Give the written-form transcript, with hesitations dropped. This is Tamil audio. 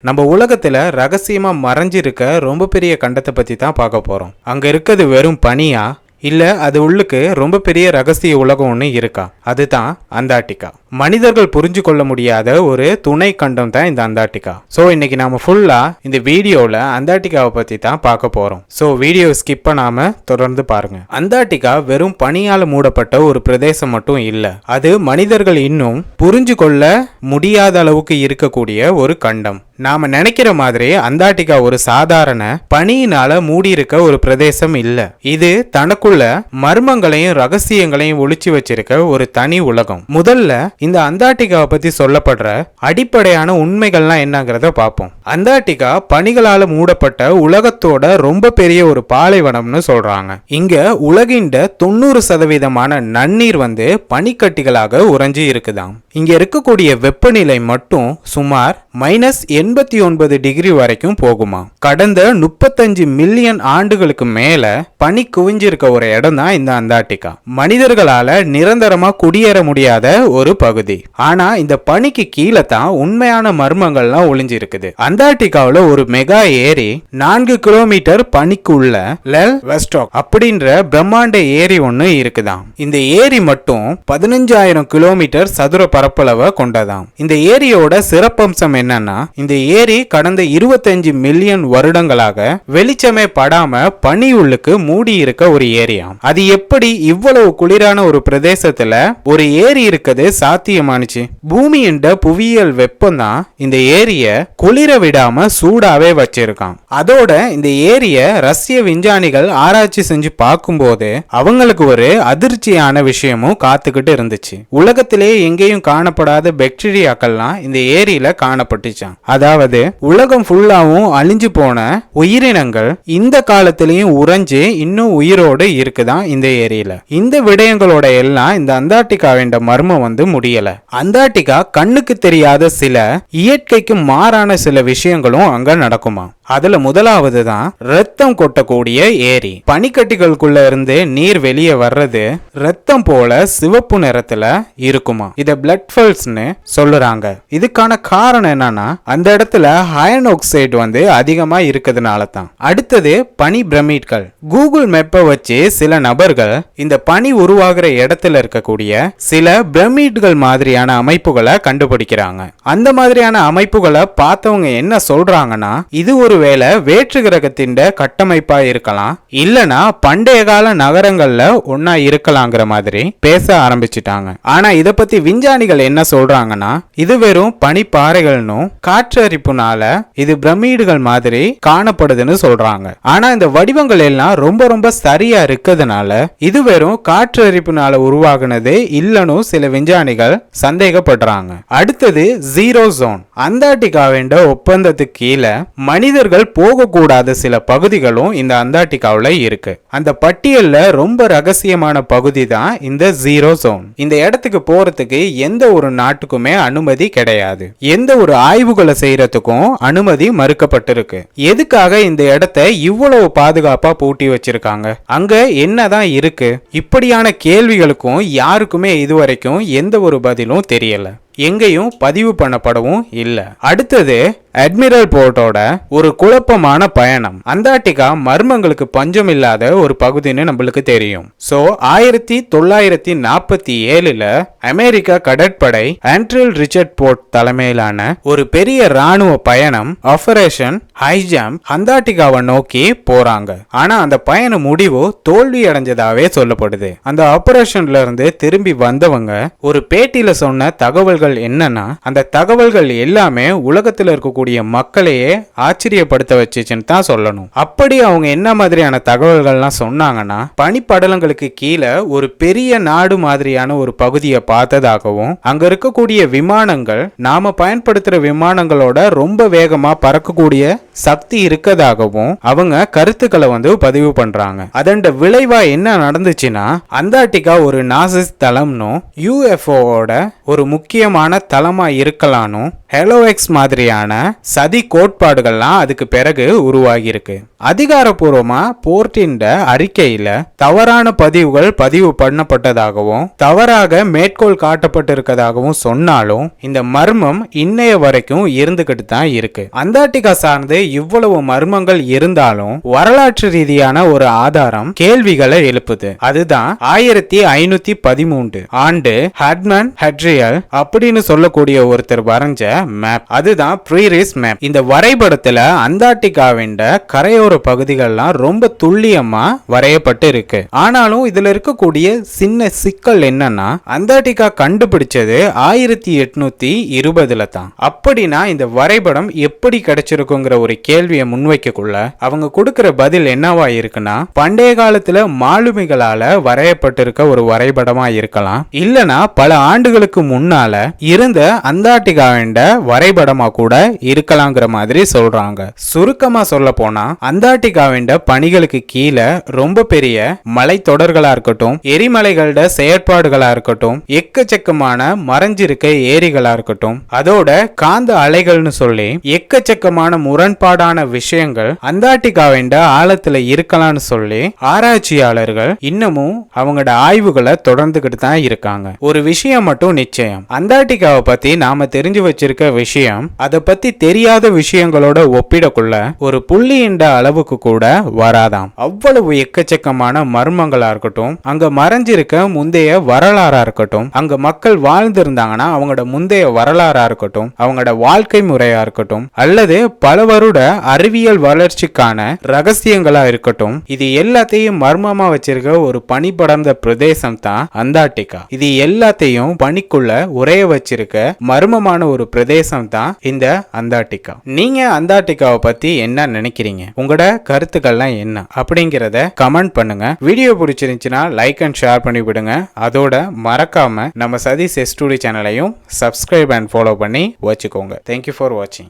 நம்ம உலகத்துல ரகசியமா மறைஞ்சிருக்க ரொம்ப பெரிய கண்டத்தை பத்தி தான் பார்க்க போறோம். அங்க இருக்கிறது வெறும் பனியா இல்ல அது உள்ளுக்கு ரொம்ப பெரிய ரகசிய உலகம் ஒன்று இருக்கா? அதுதான் அண்டார்டிகா. மனிதர்கள் புரிஞ்சு கொள்ள முடியாத ஒரு துணை கண்டம் தான் இந்த அண்டார்டிகா. ஸோ இன்னைக்கு நாம ஃபுல்லா இந்த வீடியோவில் அண்டார்டிகாவை பத்தி தான் பார்க்க போறோம். ஸோ வீடியோ ஸ்கிப் பண்ணாம தொடர்ந்து பாருங்க. அண்டார்டிகா வெறும் பனியால மூடப்பட்ட ஒரு பிரதேசம் மட்டும் இல்ல, அது மனிதர்கள் இன்னும் புரிஞ்சு கொள்ள முடியாத அளவுக்கு இருக்கக்கூடிய ஒரு கண்டம். நாம நினைக்கிற மாதிரி அண்டார்டிகா ஒரு சாதாரண பனியினால மூடியிருக்க ஒரு பிரதேசம் இல்ல. இது தனக்குள்ள மர்மங்களையும் ரகசியங்களையும் ஒளிச்சு வச்சிருக்க ஒரு தனி உலகம். முதல்ல இந்த அண்டார்டிகாவை பத்தி சொல்லப்படுற அடிப்படையான உண்மைகள்லாம் என்னங்கிறத பார்ப்போம். அண்டார்டிகா பனிகளால மூடப்பட்ட உலகத்தோட ரொம்ப பெரிய ஒரு பாலைவனம்னு சொல்றாங்க. இங்க உலகின் 90% நன்னீர் பனிக்கட்டிகளாக உறைஞ்சி இருக்குதாம். இங்க இருக்கக்கூடிய வெப்பநிலை மட்டும் சுமார் -89 டிகிரி வரைக்கும் போகுமா. கடந்த 35 மில்லியன் ஆண்டுகளுக்கு மேல பனி குவிஞ்சிருக்க ஒரு இடம் தான் இந்த அண்டார்டிகா. மனிதர்களால நிரந்தரமா குடியேற முடியாத ஒரு பகுதி. ஆனா இந்த பனிக்கு கீழே தான் உண்மையான மர்மங்கள்லாம் ஒளிஞ்சு இருக்குது. அண்டார்டிகாவில் ஒரு மெகா ஏரி 4 கிலோமீட்டர் பனிக்குள்ள லெல் வெஸ்டாக் அப்படின்ற பிரம்மாண்ட ஏரி ஒண்ணு இருக்குதாம். இந்த ஏரி மட்டும் 15,000 கிலோமீட்டர் சதுர பரப்பளவை கொண்டதாம். இந்த ஏரியோட சிறப்பம்சம் என்னன்னா, இந்த ஏரி கடந்த 25 மில்லியன் வருடங்களாக வெளிச்சமே படாம பனி உள்ளுக்கு மூடி இருக்க ஒரு ஏரியாம். அது எப்படி இவ்வளவு குளிரான ஒரு பிரதேசத்துல ஒரு ஏரி இருக்குது சாத்தியமானுச்சு? பூமியின் புவியியல் வெப்பம் தான் இந்த ஏரிய குளிர விடாம சூடாவே வச்சிருக்கான். அதோட இந்த ஏரிய ரஷ்ய விஞ்ஞானிகள் ஆராய்ச்சி செஞ்சு பார்க்கும்போது அவங்களுக்கு ஒரு அதிர்ச்சியான விஷயமும் காத்துக்கிட்டு இருந்துச்சு. உலகத்திலே எங்கேயும் காணப்படாத பாக்டீரியாக்கள்லாம் இந்த ஏரியில காணப்பட்டுச்சான். அதாவது உலகம் ஃபுல்லாவும் அழிஞ்சு போன உயிரினங்கள் இந்த காலத்திலையும் உறைஞ்சு இன்னும் உயிரோடு இருக்குதான் இந்த ஏரியில. இந்த விடயங்களோட எல்லாம் இந்த அண்டார்டிகாவின் மர்மம் முடியல. அண்டார்டிகா கண்ணுக்கு தெரியாத சில இயற்கைக்கு மாறான சில விஷயங்களும் அங்க நடக்குமா. அதுல முதலாவது தான் ரத்தம் கொட்டக்கூடிய ஏரி. பனிக்கட்டிகளுக்குள்ள இருந்து நீர் வெளியே வர்றது ரத்தம் போல சிவப்பு நிறத்துல இருக்குமா. இத பிளட் ஃபால்ஸ்னு சொல்லுறாங்க. இதுக்கான காரணம் என்னன்னா, அந்த இடத்துல அயன் ஆக்சைடு அதிகமா இருக்கிறதுனால தான். அடுத்தது பனி பிரமிட்கள். கூகுள் மேப்பை வச்சு சில நபர்கள் இந்த பனி உருவாகிற இடத்துல இருக்கக்கூடிய சில பிரமிட்கள் மாதிரியான அமைப்புகளை கண்டுபிடிக்கிறாங்க. அந்த மாதிரியான அமைப்புகளை பார்த்தவங்க என்ன சொல்றாங்கன்னா, இது ஒரு வேளை வேற்று கிரகத்தின் கட்டமைப்பா இருக்கலாம், இல்லனா பண்டைய கால நகரங்கள்ல ஒன்னா இருக்கலாங்கிற மாதிரி பேச ஆரம்பிச்சுட்டாங்க. ஆனா இத பத்தி விஞ்ஞானிகள் என்ன சொல்றாங்கன்னா, இது வெறும் பனிப்பாறைகள்னும் காற்றரிப்புனால இது பிரமிடுகள் மாதிரி காணப்படுதுன்னு சொல்றாங்க. ஆனா இந்த வடிவங்கள் எல்லாம் ரொம்ப ரொம்ப சரியா இருக்கிறதுனால இது வெறும் காற்றரிப்புனால உருவாகுனது இல்லன்னு சில விஞ்ஞானிகள் சந்தேகப்படுறாங்க. அடுத்தது ஜீரோ ஜோன். அண்டார்டிகாவின் ஒப்பந்தத்துக்கு கீழே மனிதர்கள் போகக்கூடாத சில பகுதிகளும் இந்த அண்டார்டிகாவில் இருக்கு. அந்த பட்டியல்ல ரொம்ப ரகசியமான பகுதி தான் இந்த ஜீரோ ஜோன். இந்த இடத்துக்கு போறதுக்கு எந்த ஒரு நாட்டுக்குமே அனுமதி கிடையாது. எந்த ஒரு ஆய்வுகளை செய்யறதுக்கும் அனுமதி மறுக்கப்பட்டிருக்கு. எதுக்காக இந்த இடத்தை இவ்வளவு பாதுகாப்பா பூட்டி வச்சிருக்காங்க? அங்க என்னதான் இருக்கு? இப்படியான கேள்விகளுக்கும் யாருக்குமே இதுவரைக்கும் எந்த ஒரு பதிலும் தெரியல, எங்கேயும் பதிவு பண்ணப்படவும் இல்லை. அடுத்தது அட்மிரல் போர்ட்டோட ஒரு குழப்பமான பயணம். அண்டார்டிகா மர்மங்களுக்கு பஞ்சம் இல்லாத ஒரு பகுதின்னு நம்மளுக்கு தெரியும். சோ 1947 அமெரிக்கா கடற்படை ஆண்ட்ரில் ரிச்சர்ட் போர்ட் தலைமையிலான ஒரு பெரிய ராணுவ பயணம் ஆபரேஷன் ஹைஜாம் அண்டார்டிகாவை நோக்கி போறாங்க. ஆனா அந்த பயண முடிவு தோல்வி அடைஞ்சதாவே சொல்லப்படுது. அந்த ஆபரேஷன்ல இருந்து திரும்பி வந்தவங்க ஒரு பேட்டியில சொன்ன தகவல்கள் என்னன்னா, அந்த தகவல்கள் எல்லாமே உலகத்தில் இருக்கக்கூடிய மக்களையே ஆச்சரியப்படுத்த வச்சுன்னு தான் சொல்லணும். அப்படி அவங்க என்ன மாதிரியான தகவல்கள்லாம் சொன்னாங்கன்னா, பனிப்படலங்களுக்கு கீழே ஒரு பெரிய நாடு மாதிரியான ஒரு பகுதியை பார்த்ததாகவும், அங்க இருக்கக்கூடிய விமானங்கள் நாம பயன்படுத்துற விமானங்களோட ரொம்ப வேகமா பறக்கக்கூடிய சக்தி இருக்கதாகவும் அவங்க கருத்துக்களை பதிவு பண்றாங்க. அதன் விளைவா என்ன நடந்துச்சுன்னா, அண்டார்டிகா ஒரு நாசிஸ் தளம்னு UFOவோட ஒரு முக்கியமான முக்கியமான தளமா இருக்கலாம்னு ஹெலோஎக்ஸ் மாதிரியான சதி கோட்பாடுகள்லாம் அதுக்கு பிறகு உருவாகி இருக்கு. அதிகாரப்பூர்வமா போர்ட்டின் அறிக்கையில தவறான பதிவு பண்ணப்பட்டதாகவும் தவறாக மேற்கோள் காட்டப்பட்டிருக்கதாகவும் சொன்னாலும் இந்த மர்மம் இன்னைய வரைக்கும் இருந்துகிட்டு தான் இருக்கு. அண்டார்டிகா சார்ந்து இவ்வளவு மர்மங்கள் இருந்தாலும் வரலாற்று ரீதியான ஒரு ஆதாரம் கேள்விகளை எழுப்புது. அதுதான் 1513 ஆண்டு ஹட்மன் ஹட்ரியல் அப்படின்னு சொல்லக்கூடிய ஒருத்தர் வரைஞ்ச மேப். அதுதான் ப்ரீரிஸ் மேப். இந்த வரைபடத்துல அண்டார்டிகாவின் கரையோர பகுதிகள்லாம் ரொம்ப துல்லியமா வரையப்பட்டு இருக்கு. ஆனாலும் இதுல இருக்கக்கூடிய சின்ன சிக்கல் என்னன்னா அண்டார்டிகா கண்டுபிடிச்சது 1820 தான். அப்படின்னா இந்த வரைபடம் எப்படி கிடைச்சிருக்குங்கிற ஒரு கேள்வியை முன்வைக்கக்குள்ள அவங்க கொடுக்கிற பதில் என்னவா இருக்குன்னா பண்டைய காலத்துல மாலுமிகளால வரையப்பட்டிருக்க ஒரு வரைபடமா இருக்கலாம், இல்லனா பல ஆண்டுகளுக்கு முன்னால இருந்த அண்டார்டிகாவின் வரைபடமா கூட இருக்கலாங்கிற மாதிரி சொல்றாங்க. சுருக்கமா சொல்ல போனா அண்டார்டிகாவின் பனிகளுக்கு கீழே ரொம்ப பெரிய மலை தொடர்களா இருக்கட்டும், எரிமலைகளோட செயற்பாடுகளா இருக்கட்டும், எக்கச்சக்கமான மறைஞ்சிருக்க ஏரிகளா இருக்கட்டும், அதோட காந்த அலைகள்னு சொல்லி எக்கச்சக்கமான முரண்பாடான விஷயங்கள் அண்டார்டிகாவின் ஆழத்துல இருக்கலாம்னு சொல்லி ஆராய்ச்சியாளர்கள் இன்னமும் அவங்களோட ஆய்வுகளை தொடர்ந்துகிட்டு தான் இருக்காங்க. ஒரு விஷயம் மட்டும் நிச்சயம், அண்டார்டிகாவை பத்தி நாம தெரிஞ்சு வச்சிருக்க விஷயம் அதை பத்தி தெரியாத விஷயங்களோட ஒப்பிடக்குள்ள ஒரு புள்ளியின்ற அளவுக்கு கூட வராதாம். அவ்வளவு எக்கச்சக்கமான மர்மங்களா இருக்கட்டும், அங்க மறைஞ்சிருக்க முந்தைய வரலாறா இருக்கட்டும், அங்க மக்கள் வாழ்ந்திருந்தாங்கன்னா அவங்களோட முந்தைய வரலாறா இருக்கட்டும், அவங்களோட வாழ்க்கை முறையா இருக்கட்டும், அல்லது பல வருட அறிவியல் வளர்ச்சிக்கான ரகசியங்களா இருக்கட்டும், இது எல்லாத்தையும் மர்மமா வச்சிருக்க ஒரு பனி படர்ந்த பிரதேசம் தான் அண்டார்டிகா. இது எல்லாத்தையும் பனிக்குள்ள உரைய வச்சிருக்க மர்மமான ஒரு பிரதேசம் தான் இந்த அண்டார்டிகா. நீங்க அண்டார்டிகாவை பத்தி என்ன நினைக்கிறீங்க? உங்களோட கருத்துக்கள்லாம் என்ன அப்படிங்கறத கமெண்ட் பண்ணுங்க. வீடியோ பிடிச்சிருந்துச்சுன்னா லைக் அண்ட் ஷேர் பண்ணி விடுங்க. அதோட மறக்காம நம்ம சதீஷ் எஸ்டூடியோ சேனலையும் சப்ஸ்கிரைப் அண்ட் ஃபாலோ பண்ணி வச்சுக்கோங்க. தேங்க்யூ ஃபார் வாட்சிங்.